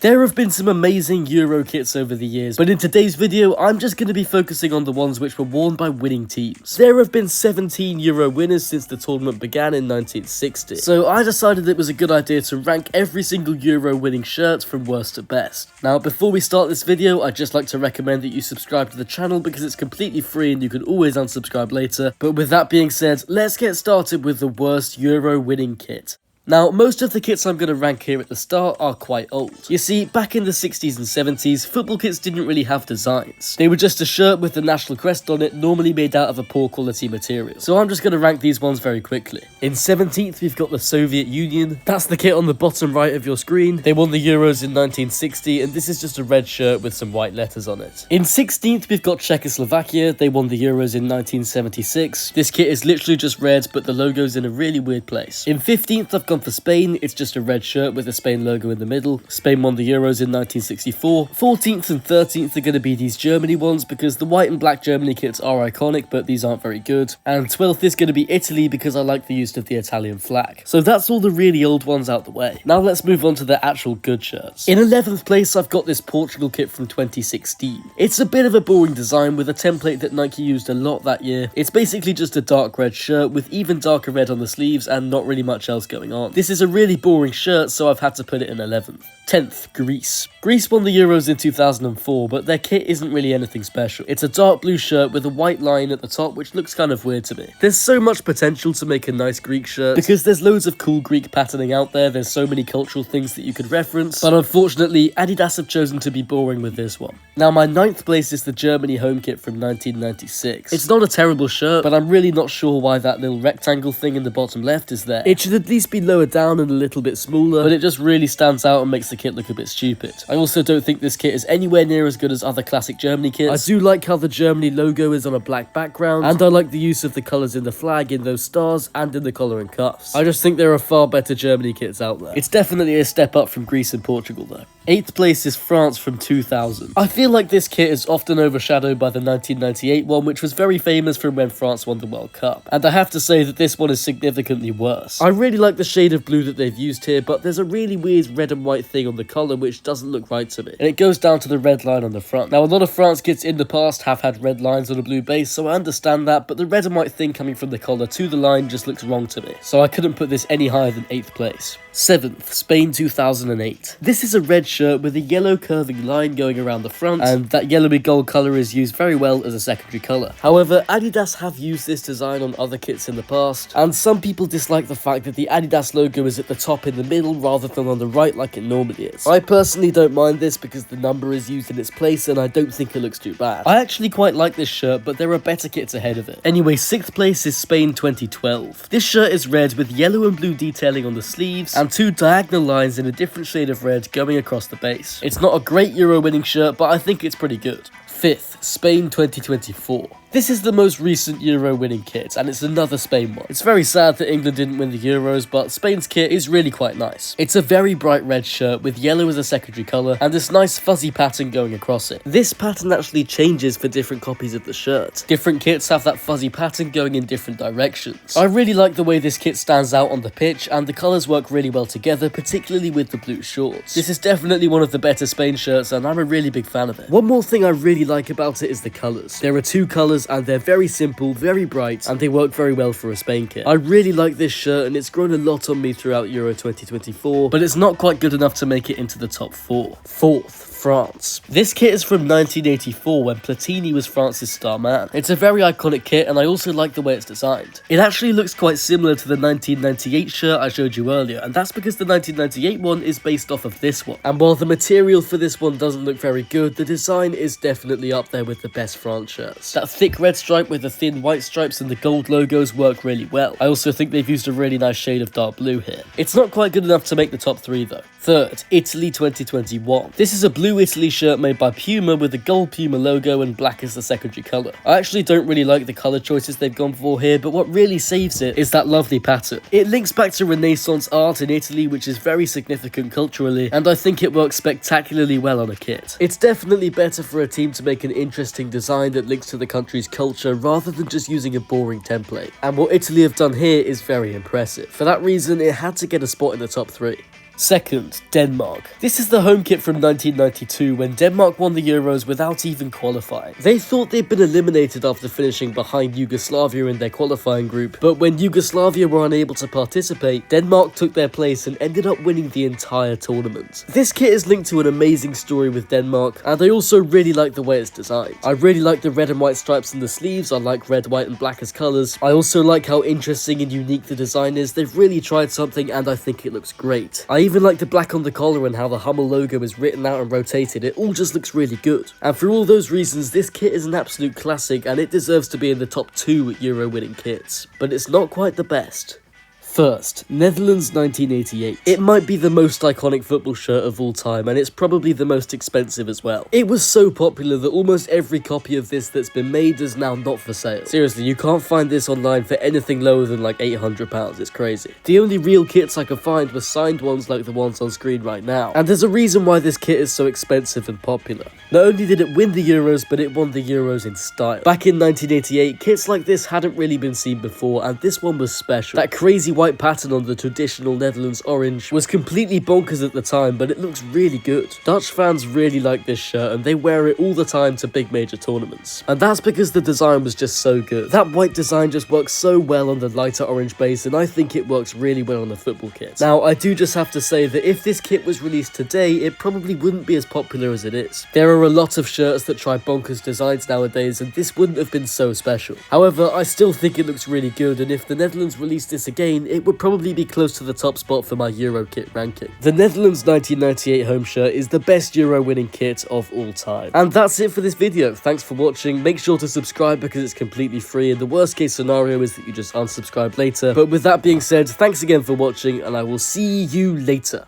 There have been some amazing Euro kits over the years, but in today's video, I'm just going to be focusing on the ones which were worn by winning teams. There have been 17 Euro winners since the tournament began in 1960, so I decided it was a good idea to rank every single Euro winning shirt from worst to best. Now, before we start this video, I'd just like to recommend that you subscribe to the channel because it's completely free and you can always unsubscribe later. But with that being said, let's get started with the worst Euro winning kit. Now, most of the kits I'm going to rank here at the start are quite old. You see, back in the 60s and 70s, football kits didn't really have designs. They were just a shirt with the national crest on it, normally made out of a poor quality material. So I'm just going to rank these ones very quickly. In 17th, we've got the Soviet Union. That's the kit on the bottom right of your screen. They won the Euros in 1960, and this is just a red shirt with some white letters on it. In 16th, we've got Czechoslovakia. They won the Euros in 1976. This kit is literally just red, but the logo's in a really weird place. In 15th, I've got for Spain, it's just a red shirt with the Spain logo in the middle. Spain won the Euros in 1964. 14th and 13th are going to be these Germany ones because the white and black Germany kits are iconic, but these aren't very good. And 12th is going to be Italy because I like the use of the Italian flag. So that's all the really old ones out the way. Now let's move on to the actual good shirts. In 11th place, I've got this Portugal kit from 2016. It's a bit of a boring design with a template that Nike used a lot that year. It's basically just a dark red shirt with even darker red on the sleeves and not really much else going on. This is a really boring shirt, so I've had to put it in 11th. 10th, Greece. Greece won the Euros in 2004, but their kit isn't really anything special. It's a dark blue shirt with a white line at the top, which looks kind of weird to me. There's so much potential to make a nice Greek shirt, because there's loads of cool Greek patterning out there, there's so many cultural things that you could reference, but unfortunately, Adidas have chosen to be boring with this one. Now, my 9th place is the Germany home kit from 1996. It's not a terrible shirt, but I'm really not sure why that little rectangle thing in the bottom left is there. It should at least be lower down and a little bit smaller, but it just really stands out and makes the kit look a bit stupid. I also don't think this kit is anywhere near as good as other classic Germany kits. I do like how the Germany logo is on a black background, and I like the use of the colours in the flag in those stars and in the collar and cuffs. I just think there are far better Germany kits out there. It's definitely a step up from Greece and Portugal though. 8th place is France from 2000. I feel like this kit is often overshadowed by the 1998 one, which was very famous from when France won the World Cup. And I have to say that this one is significantly worse. I really like the shade of blue that they've used here, but there's a really weird red and white thing on the collar which doesn't look right to me. And it goes down to the red line on the front. Now, a lot of France kits in the past have had red lines on a blue base, so I understand that, but the red and white thing coming from the collar to the line just looks wrong to me. So I couldn't put this any higher than 8th place. 7th, Spain 2008. This is a red shirt with a yellow curving line going around the front, and that yellowy gold colour is used very well as a secondary colour. However, Adidas have used this design on other kits in the past, and some people dislike the fact that the Adidas logo is at the top in the middle rather than on the right like it normally is. I personally don't mind this because the number is used in its place and I don't think it looks too bad. I actually quite like this shirt, but there are better kits ahead of it. Anyway, 6th place is Spain 2012. This shirt is red with yellow and blue detailing on the sleeves, and two diagonal lines in a different shade of red going across the base. It's not a great Euro winning shirt, but I think it's pretty good. 5th, Spain 2024. This is the most recent Euro winning kit, and it's another Spain one. It's very sad that England didn't win the Euros, but Spain's kit is really quite nice. It's a very bright red shirt with yellow as a secondary colour, and this nice fuzzy pattern going across it. This pattern actually changes for different copies of the shirt. Different kits have that fuzzy pattern going in different directions. I really like the way this kit stands out on the pitch, and the colours work really well together, particularly with the blue shorts. This is definitely one of the better Spain shirts, and I'm a really big fan of it. One more thing I really like about it is the colours. There are two colours, and they're very simple, very bright, and they work very well for a Spain kit. I really like this shirt, and it's grown a lot on me throughout Euro 2024, but it's not quite good enough to make it into the top 4. 4th, France. This kit is from 1984 when Platini was France's star man. It's a very iconic kit, and I also like the way it's designed. It actually looks quite similar to the 1998 shirt I showed you earlier, and that's because the 1998 one is based off of this one. And while the material for this one doesn't look very good, the design is definitely up there with the best France shirts. That thick red stripe with the thin white stripes and the gold logos work really well. I also think they've used a really nice shade of dark blue here. It's not quite good enough to make the top 3 though. 3rd, Italy 2021. This is a blue Italy shirt made by Puma with the gold Puma logo and black as the secondary colour. I actually don't really like the colour choices they've gone for here, but what really saves it is that lovely pattern. It links back to Renaissance art in Italy, which is very significant culturally, and I think it works spectacularly well on a kit. It's definitely better for a team to make an interesting design that links to the country's culture rather than just using a boring template. And what Italy have done here is very impressive. For that reason, it had to get a spot in the top 3. Second, Denmark. This is the home kit from 1992 when Denmark won the Euros without even qualifying. They thought they'd been eliminated after finishing behind Yugoslavia in their qualifying group, but when Yugoslavia were unable to participate, Denmark took their place and ended up winning the entire tournament. This kit is linked to an amazing story with Denmark, and I also really like the way it's designed. I really like the red and white stripes in the sleeves. I like red, white and black as colours. I also like how interesting and unique the design is. They've really tried something and I think it looks great. I even like the black on the collar and how the Hummel logo is written out and rotated. It all just looks really good. And for all those reasons, this kit is an absolute classic and it deserves to be in the top 2 Euro winning kits. But it's not quite the best. First, Netherlands 1988. It might be the most iconic football shirt of all time, and it's probably the most expensive as well. It was so popular that almost every copy of this that's been made is now not for sale. Seriously, you can't find this online for anything lower than like £800, it's crazy. The only real kits I could find were signed ones like the ones on screen right now. And there's a reason why this kit is so expensive and popular. Not only did it win the Euros, but it won the Euros in style. Back in 1988, kits like this hadn't really been seen before, and this one was special. That crazy white pattern on the traditional Netherlands orange was completely bonkers at the time, but it looks really good. Dutch fans really like this shirt and they wear it all the time to big major tournaments. And that's because the design was just so good. That white design just works so well on the lighter orange base, and I think it works really well on the football kit. Now, I do just have to say that if this kit was released today, it probably wouldn't be as popular as it is. There are a lot of shirts that try bonkers designs nowadays, and this wouldn't have been so special. However, I still think it looks really good, and if the Netherlands released this again, it would probably be close to the top spot for my Euro kit ranking. The Netherlands 1998 home shirt is the best Euro winning kit of all time. And that's it for this video. Thanks for watching. Make sure to subscribe because it's completely free, and the worst case scenario is that you just unsubscribe later. But with that being said, thanks again for watching, and I will see you later.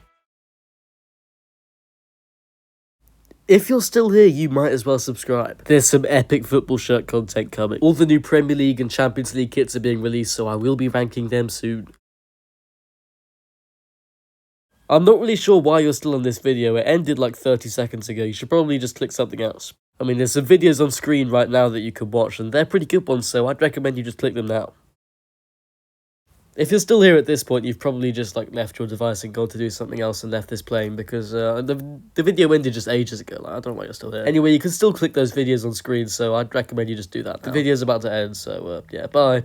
If you're still here, you might as well subscribe. There's some epic football shirt content coming. All the new Premier League and Champions League kits are being released, so I will be ranking them soon. I'm not really sure why you're still on this video. It ended like 30 seconds ago. You should probably just click something else. I mean, there's some videos on screen right now that you can watch, and they're pretty good ones, so I'd recommend you just click them now. If you're still here at this point, you've probably just like left your device and gone to do something else and left this playing because the video ended just ages ago. Like, I don't know why you're still here. Anyway, you can still click those videos on screen, so I'd recommend you just do that now. The video's about to end, so yeah, bye.